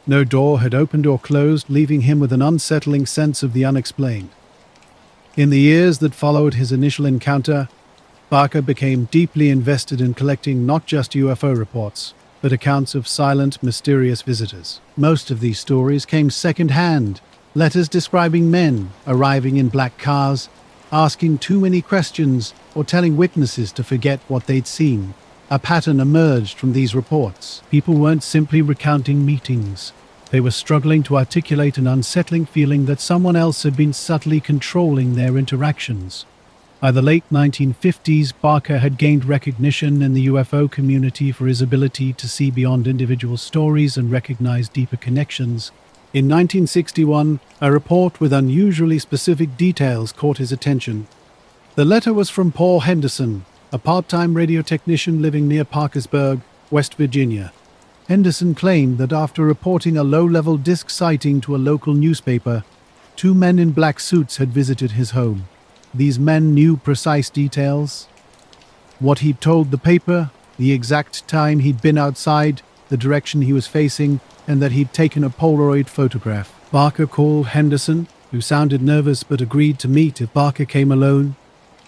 No door had opened or closed, leaving him with an unsettling sense of the unexplained. In the years that followed his initial encounter, Barker became deeply invested in collecting not just UFO reports, but accounts of silent, mysterious visitors. Most of these stories came second-hand, letters describing men arriving in black cars, asking too many questions, or telling witnesses to forget what they'd seen. A pattern emerged from these reports. People weren't simply recounting meetings. They were struggling to articulate an unsettling feeling that someone else had been subtly controlling their interactions. By the late 1950s, Barker had gained recognition in the UFO community for his ability to see beyond individual stories and recognize deeper connections. In 1961, a report with unusually specific details caught his attention. The letter was from Paul Henderson, a part-time radio technician living near Parkersburg, West Virginia. Henderson claimed that after reporting a low-level disc sighting to a local newspaper, 2 men in black suits had visited his home. These men knew precise details: what he'd told the paper, the exact time he'd been outside, the direction he was facing, and that he'd taken a Polaroid photograph. Barker called Henderson, who sounded nervous but agreed to meet if Barker came alone.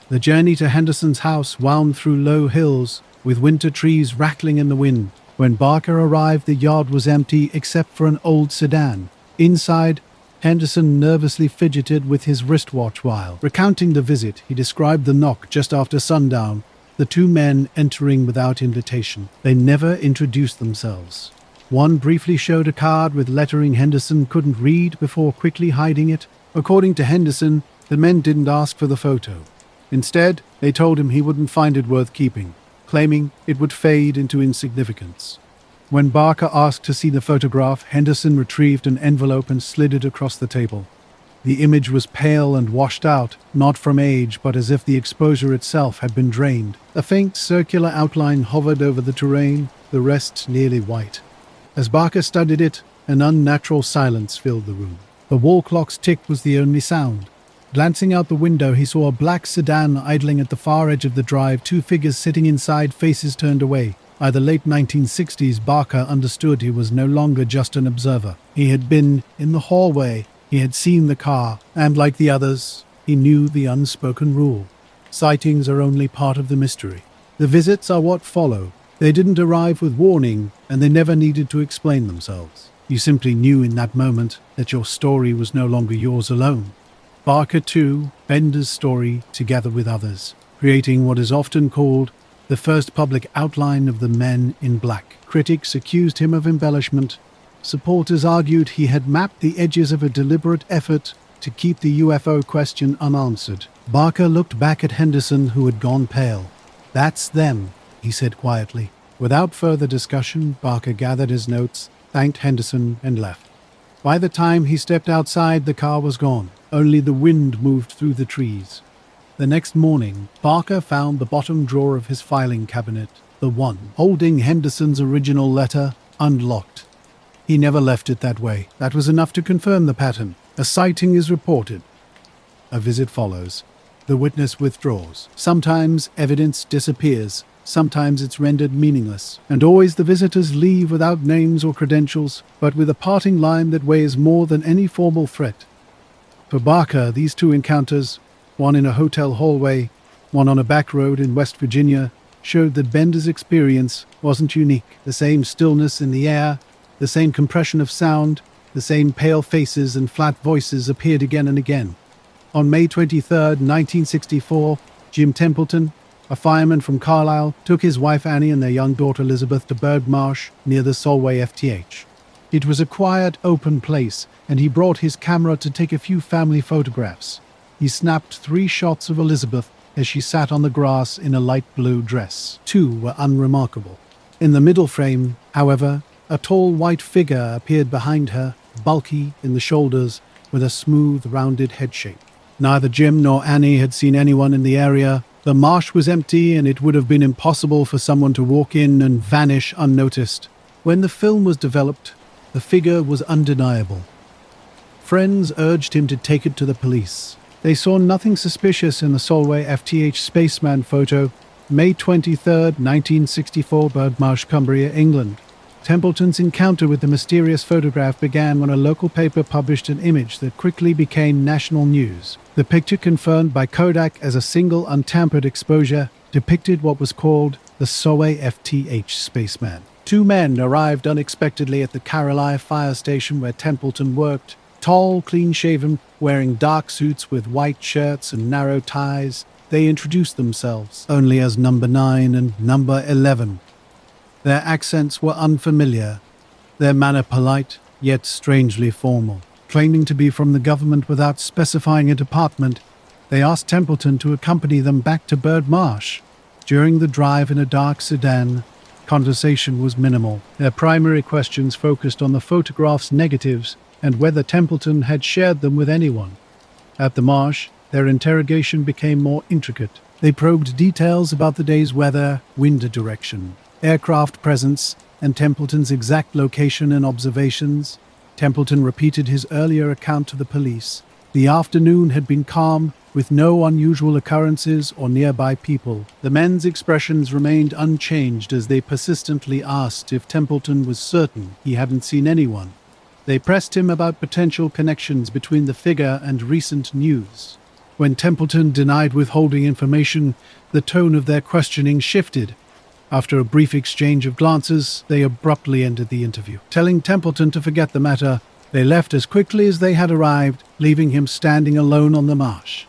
The journey to Henderson's house wound through low hills, with winter trees rattling in the wind. When Barker arrived, the yard was empty except for an old sedan. Inside, Henderson nervously fidgeted with his wristwatch while recounting the visit. He described the knock just after sundown, the 2 men entering without invitation. They never introduced themselves. One briefly showed a card with lettering Henderson couldn't read before quickly hiding it. According to Henderson, the men didn't ask for the photo. Instead, they told him he wouldn't find it worth keeping, claiming it would fade into insignificance. When Barker asked to see the photograph, Henderson retrieved an envelope and slid it across the table. The image was pale and washed out, not from age, but as if the exposure itself had been drained. A faint circular outline hovered over the terrain, the rest nearly white. As Barker studied it, an unnatural silence filled the room. The wall clock's tick was the only sound. Glancing out the window, he saw a black sedan idling at the far edge of the drive, 2 figures sitting inside, faces turned away. By the late 1960s, Barker understood he was no longer just an observer. He had been in the hallway, he had seen the car, and like the others, he knew the unspoken rule. Sightings are only part of the mystery. The visits are what follow. They didn't arrive with warning, and they never needed to explain themselves. You simply knew in that moment that your story was no longer yours alone. Barker, too, penned his story together with others, creating what is often called the first public outline of the Men in Black. Critics accused him of embellishment. Supporters argued he had mapped the edges of a deliberate effort to keep the UFO question unanswered. Barker looked back at Henderson, who had gone pale. "That's them," he said quietly. Without further discussion, Barker gathered his notes, thanked Henderson, and left. By the time he stepped outside, the car was gone. Only the wind moved through the trees. The next morning, Barker found the bottom drawer of his filing cabinet, the one holding Henderson's original letter, unlocked. He never left it that way. That was enough to confirm the pattern. A sighting is reported. A visit follows. The witness withdraws. Sometimes evidence disappears. Sometimes it's rendered meaningless. And always the visitors leave without names or credentials, but with a parting line that weighs more than any formal threat. For Barker, these 2 encounters, one in a hotel hallway, one on a back road in West Virginia, showed that Bender's experience wasn't unique. The same stillness in the air, the same compression of sound, the same pale faces and flat voices appeared again and again. On May 23, 1964, Jim Templeton, a fireman from Carlisle, took his wife Annie and their young daughter Elizabeth to Berg Marsh near the Solway FTH. It was a quiet, open place, and he brought his camera to take a few family photographs. He snapped 3 shots of Elizabeth as she sat on the grass in a light blue dress. 2 were unremarkable. In the middle frame, however, a tall white figure appeared behind her, bulky in the shoulders, with a smooth, rounded head shape. Neither Jim nor Annie had seen anyone in the area. The marsh was empty, and it would have been impossible for someone to walk in and vanish unnoticed. When the film was developed, the figure was undeniable. Friends urged him to take it to the police. They saw nothing suspicious in the Solway FTH spaceman photo, May 23, 1964, Birdmarsh, Cumbria, England. Templeton's encounter with the mysterious photograph began when a local paper published an image that quickly became national news. The picture, confirmed by Kodak as a single untampered exposure, depicted what was called the Solway FTH spaceman. Two men arrived unexpectedly at the Carlisle fire station where Templeton worked. Tall, clean-shaven, wearing dark suits with white shirts and narrow ties, they introduced themselves only as Number 9 and Number 11. Their accents were unfamiliar, their manner polite, yet strangely formal. Claiming to be from the government without specifying a department, they asked Templeton to accompany them back to Birdmarsh. During the drive in a dark sedan, conversation was minimal. Their primary questions focused on the photograph's negatives and whether Templeton had shared them with anyone. At the marsh, their interrogation became more intricate. They probed details about the day's weather, wind direction, aircraft presence, and Templeton's exact location and observations. Templeton repeated his earlier account to the police. The afternoon had been calm, with no unusual occurrences or nearby people. The men's expressions remained unchanged as they persistently asked if Templeton was certain he hadn't seen anyone. They pressed him about potential connections between the figure and recent news. When Templeton denied withholding information, the tone of their questioning shifted. After a brief exchange of glances, they abruptly ended the interview. Telling Templeton to forget the matter, they left as quickly as they had arrived, leaving him standing alone on the marsh.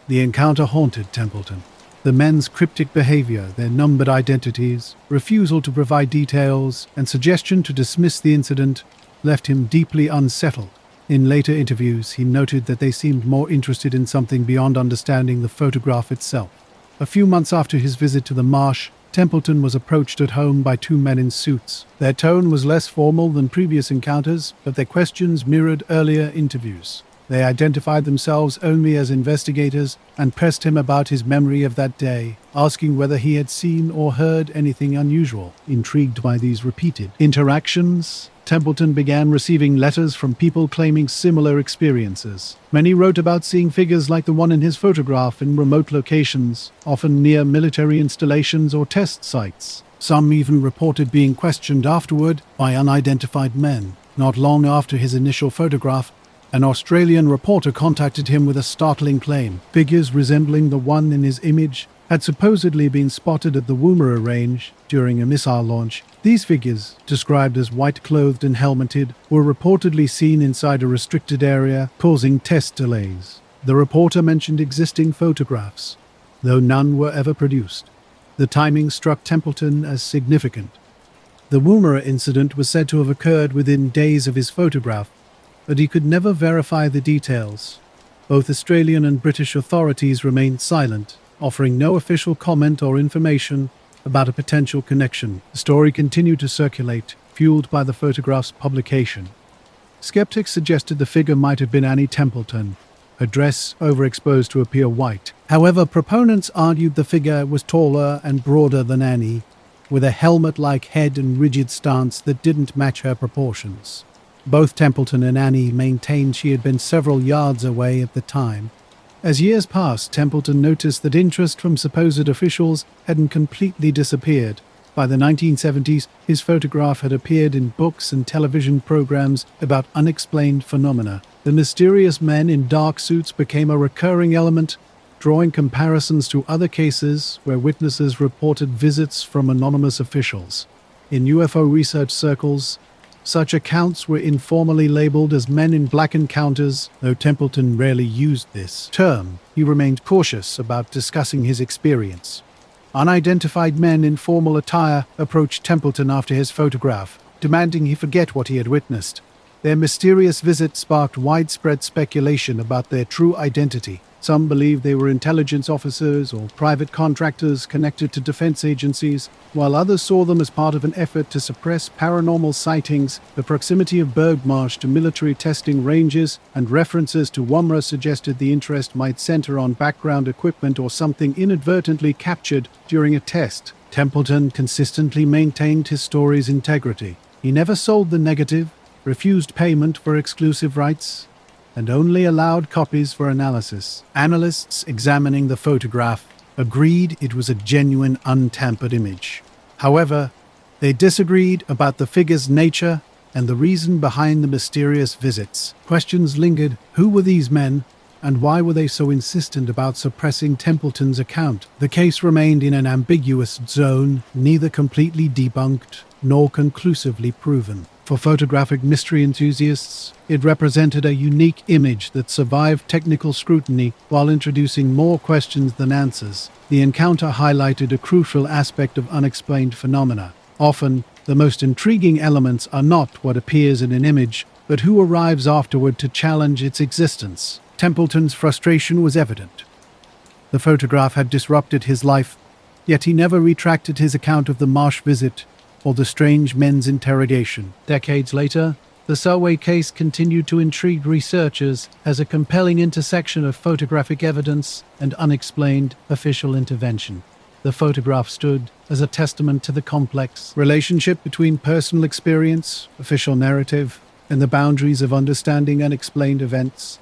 The encounter haunted Templeton. The men's cryptic behavior, their numbered identities, refusal to provide details, and suggestion to dismiss the incident left him deeply unsettled. In later interviews, he noted that they seemed more interested in something beyond understanding the photograph itself. A few months after his visit to the marsh, Templeton was approached at home by two men in suits. Their tone was less formal than previous encounters, but their questions mirrored earlier interviews. They identified themselves only as investigators and pressed him about his memory of that day, asking whether he had seen or heard anything unusual. Intrigued by these repeated interactions, Templeton began receiving letters from people claiming similar experiences. Many wrote about seeing figures like the one in his photograph in remote locations, often near military installations or test sites. Some even reported being questioned afterward by unidentified men. Not long after his initial photograph, an Australian reporter contacted him with a startling claim. Figures resembling the one in his image had supposedly been spotted at the Woomera Range during a missile launch. These figures, described as white-clothed and helmeted, were reportedly seen inside a restricted area, causing test delays. The reporter mentioned existing photographs, though none were ever produced. The timing struck Templeton as significant. The Woomera incident was said to have occurred within days of his photograph, but he could never verify the details. Both Australian and British authorities remained silent, offering no official comment or information about a potential connection. The story continued to circulate, fueled by the photograph's publication. Skeptics suggested the figure might have been Annie Templeton, her dress overexposed to appear white. However, proponents argued the figure was taller and broader than Annie, with a helmet-like head and rigid stance that didn't match her proportions. Both Templeton and Annie maintained she had been several yards away at the time. As years passed, Templeton noticed that interest from supposed officials hadn't completely disappeared. By the 1970s, his photograph had appeared in books and television programs about unexplained phenomena. The mysterious men in dark suits became a recurring element, drawing comparisons to other cases where witnesses reported visits from anonymous officials. In UFO research circles, such accounts were informally labeled as men in black encounters, though Templeton rarely used this term. He remained cautious about discussing his experience. Unidentified men in formal attire approached Templeton after his photograph, demanding he forget what he had witnessed. Their mysterious visit sparked widespread speculation about their true identity. Some believed they were intelligence officers or private contractors connected to defense agencies, while others saw them as part of an effort to suppress paranormal sightings. The proximity of Bergmarsh to military testing ranges and references to WOMRA suggested the interest might center on background equipment or something inadvertently captured during a test. Templeton consistently maintained his story's integrity. He never sold the negative, refused payment for exclusive rights, and only allowed copies for analysis. Analysts examining the photograph agreed it was a genuine, untampered image. However, they disagreed about the figure's nature and the reason behind the mysterious visits. Questions lingered: who were these men, and why were they so insistent about suppressing Templeton's account? The case remained in an ambiguous zone, neither completely debunked nor conclusively proven. For photographic mystery enthusiasts, it represented a unique image that survived technical scrutiny while introducing more questions than answers. The encounter highlighted a crucial aspect of unexplained phenomena. Often, the most intriguing elements are not what appears in an image, but who arrives afterward to challenge its existence. Templeton's frustration was evident. The photograph had disrupted his life, yet he never retracted his account of the Marsh visit or the strange men's interrogation. Decades later, the Selway case continued to intrigue researchers as a compelling intersection of photographic evidence and unexplained official intervention. The photograph stood as a testament to the complex relationship between personal experience, official narrative, and the boundaries of understanding unexplained events.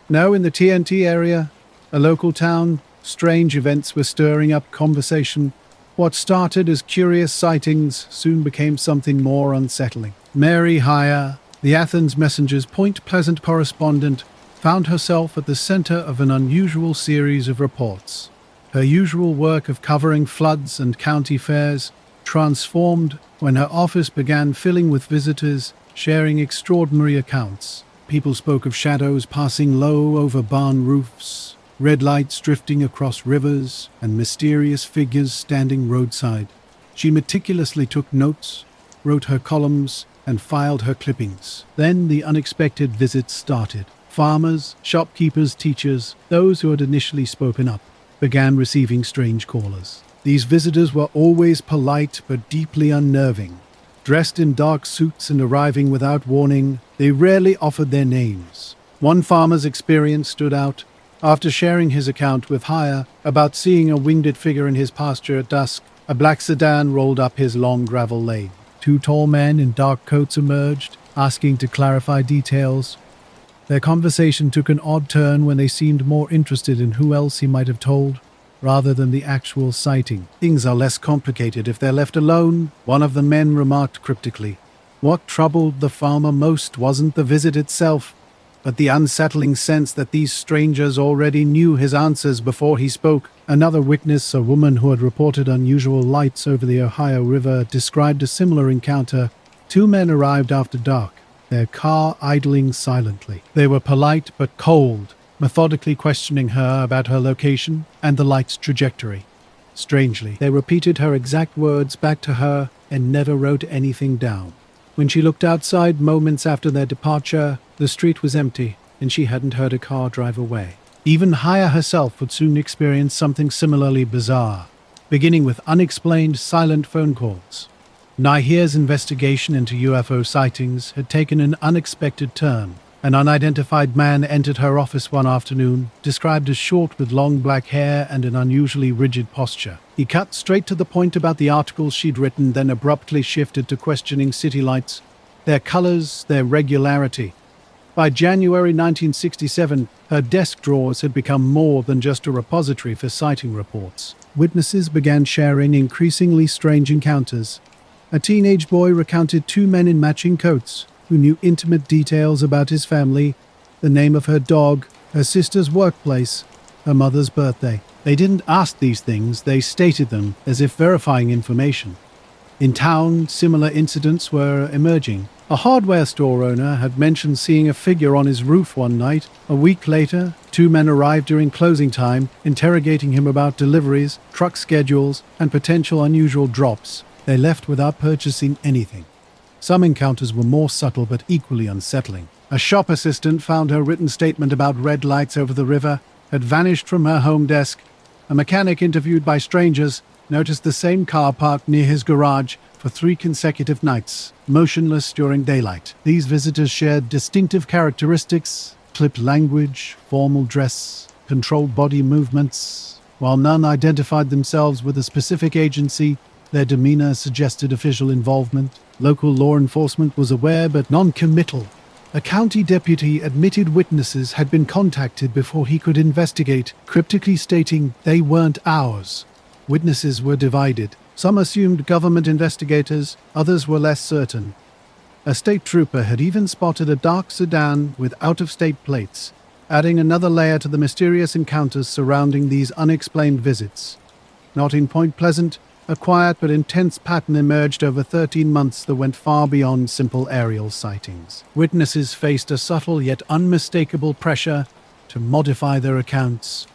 Now in the TNT area, a local town, strange events were stirring up conversation. What started as curious sightings soon became something more unsettling. Mary Hire, the Athens Messenger's Point Pleasant correspondent, found herself at the center of an unusual series of reports. Her usual work of covering floods and county fairs transformed when her office began filling with visitors sharing extraordinary accounts. People spoke of shadows passing low over barn roofs, red lights drifting across rivers, and mysterious figures standing roadside. She meticulously took notes, wrote her columns, and filed her clippings. Then the unexpected visits started. Farmers, shopkeepers, teachers, those who had initially spoken up, began receiving strange callers. These visitors were always polite but deeply unnerving. Dressed in dark suits and arriving without warning, they rarely offered their names. One farmer's experience stood out. After sharing his account with Hire about seeing a winged figure in his pasture at dusk, a black sedan rolled up his long gravel lane. Two tall men in dark coats emerged, asking to clarify details. Their conversation took an odd turn when they seemed more interested in who else he might have told, rather than the actual sighting. "Things are less complicated if they're left alone," one of the men remarked cryptically. What troubled the farmer most wasn't the visit itself, but the unsettling sense that these strangers already knew his answers before he spoke. Another witness, a woman who had reported unusual lights over the Ohio River, described a similar encounter. Two men arrived after dark, their car idling silently. They were polite but cold, methodically questioning her about her location and the light's trajectory. Strangely, they repeated her exact words back to her and never wrote anything down. When she looked outside moments after their departure, the street was empty, and she hadn't heard a car drive away. Even Hire herself would soon experience something similarly bizarre, beginning with unexplained silent phone calls. Nahir's investigation into UFO sightings had taken an unexpected turn. An unidentified man entered her office one afternoon, described as short with long black hair and an unusually rigid posture. He cut straight to the point about the articles she'd written, then abruptly shifted to questioning city lights, their colors, their regularity. By January 1967, her desk drawers had become more than just a repository for sighting reports. Witnesses began sharing increasingly strange encounters. A teenage boy recounted two men in matching coats who knew intimate details about his family, the name of her dog, her sister's workplace, her mother's birthday. They didn't ask these things, they stated them as if verifying information. In town, similar incidents were emerging. A hardware store owner had mentioned seeing a figure on his roof one night. A week later, two men arrived during closing time, interrogating him about deliveries, truck schedules, and potential unusual drops. They left without purchasing anything. Some encounters were more subtle but equally unsettling. A shop assistant found her written statement about red lights over the river had vanished from her home desk. A mechanic interviewed by strangers noticed the same car parked near his garage for 3 consecutive nights, motionless during daylight. These visitors shared distinctive characteristics: clipped language, formal dress, controlled body movements. While none identified themselves with a specific agency, their demeanor suggested official involvement. Local law enforcement was aware but non-committal. A county deputy admitted witnesses had been contacted before he could investigate, cryptically stating they weren't ours. Witnesses were divided. Some assumed government investigators, others were less certain. A state trooper had even spotted a dark sedan with out-of-state plates, adding another layer to the mysterious encounters surrounding these unexplained visits. Not in Point Pleasant, a quiet but intense pattern emerged over 13 months that went far beyond simple aerial sightings. Witnesses faced a subtle yet unmistakable pressure to modify their accounts.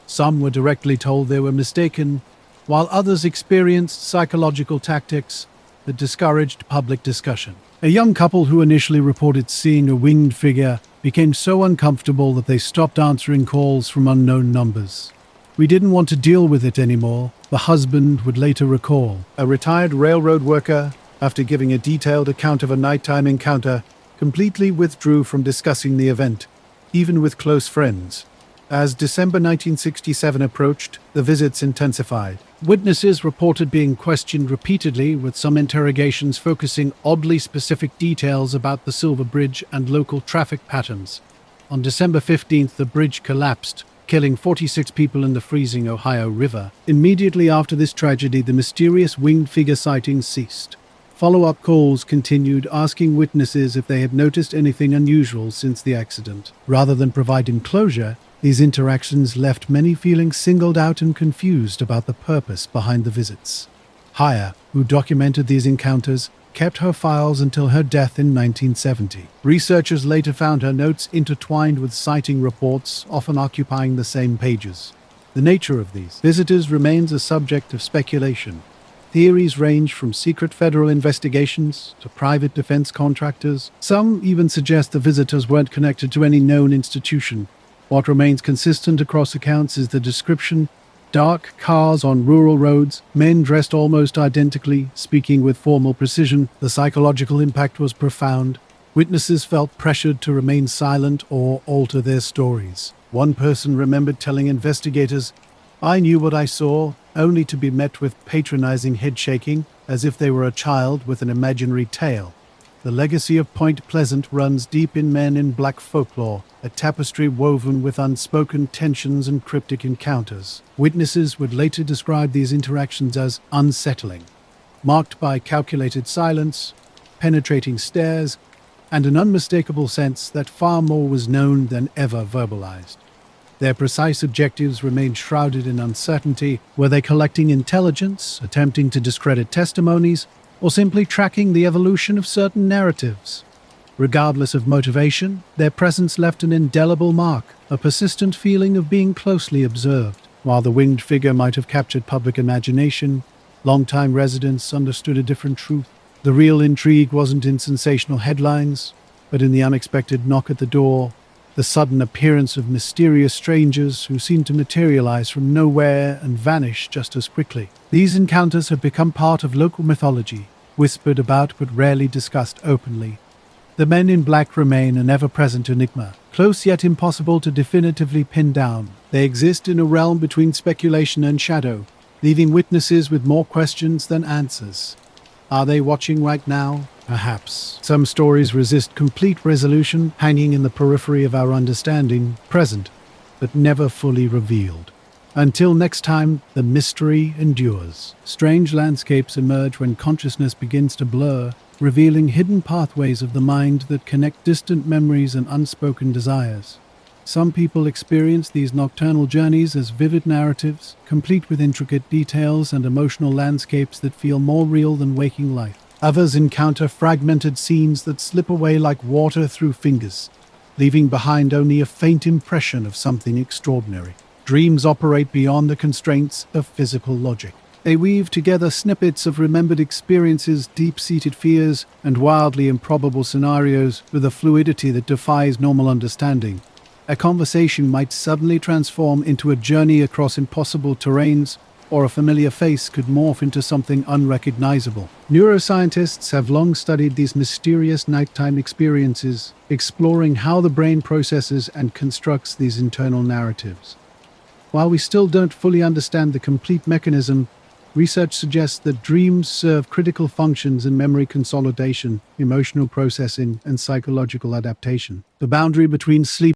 Some were directly told they were mistaken, while others experienced psychological tactics that discouraged public discussion. A young couple who initially reported seeing a winged figure became so uncomfortable that they stopped answering calls from unknown numbers. "We didn't want to deal with it anymore," the husband would later recall. A retired railroad worker, after giving a detailed account of a nighttime encounter, completely withdrew from discussing the event, even with close friends. As December 1967 approached, the visits intensified. Witnesses reported being questioned repeatedly, with some interrogations focusing oddly specific details about the Silver Bridge and local traffic patterns. On December 15th, the bridge collapsed, killing 46 people in the freezing Ohio River. Immediately after this tragedy, the mysterious winged figure sightings ceased. Follow-up calls continued, asking witnesses if they had noticed anything unusual since the accident. Rather than providing closure, these interactions left many feeling singled out and confused about the purpose behind the visits. Haya, who documented these encounters, kept her files until her death in 1970. Researchers later found her notes intertwined with sighting reports, often occupying the same pages. The nature of these visitors remains a subject of speculation. Theories range from secret federal investigations to private defense contractors. Some even suggest the visitors weren't connected to any known institution. What remains consistent across accounts is the description: dark cars on rural roads, men dressed almost identically, speaking with formal precision. The psychological impact was profound. Witnesses felt pressured to remain silent or alter their stories. One person remembered telling investigators, "I knew what I saw," only to be met with patronizing head-shaking, as if they were a child with an imaginary tale. The legacy of Point Pleasant runs deep in Men in Black folklore, a tapestry woven with unspoken tensions and cryptic encounters. Witnesses would later describe these interactions as unsettling, marked by calculated silence, penetrating stares, and an unmistakable sense that far more was known than ever verbalized. Their precise objectives remained shrouded in uncertainty. Were they collecting intelligence, attempting to discredit testimonies, or simply tracking the evolution of certain narratives? Regardless of motivation, their presence left an indelible mark, a persistent feeling of being closely observed. While the winged figure might have captured public imagination, longtime residents understood a different truth. The real intrigue wasn't in sensational headlines, but in the unexpected knock at the door, the sudden appearance of mysterious strangers who seemed to materialize from nowhere and vanish just as quickly. These encounters have become part of local mythology, whispered about but rarely discussed openly. The Men in Black remain an ever-present enigma, close yet impossible to definitively pin down. They exist in a realm between speculation and shadow, leaving witnesses with more questions than answers. Are they watching right now? Perhaps. Some stories resist complete resolution, hanging in the periphery of our understanding, present, but never fully revealed. Until next time, the mystery endures. Strange landscapes emerge when consciousness begins to blur, revealing hidden pathways of the mind that connect distant memories and unspoken desires. Some people experience these nocturnal journeys as vivid narratives, complete with intricate details and emotional landscapes that feel more real than waking life. Others encounter fragmented scenes that slip away like water through fingers, leaving behind only a faint impression of something extraordinary. Dreams operate beyond the constraints of physical logic. They weave together snippets of remembered experiences, deep-seated fears, and wildly improbable scenarios with a fluidity that defies normal understanding. A conversation might suddenly transform into a journey across impossible terrains, or a familiar face could morph into something unrecognizable. Neuroscientists have long studied these mysterious nighttime experiences, exploring how the brain processes and constructs these internal narratives. While we still don't fully understand the complete mechanism, research suggests that dreams serve critical functions in memory consolidation, emotional processing, and psychological adaptation. The boundary between sleep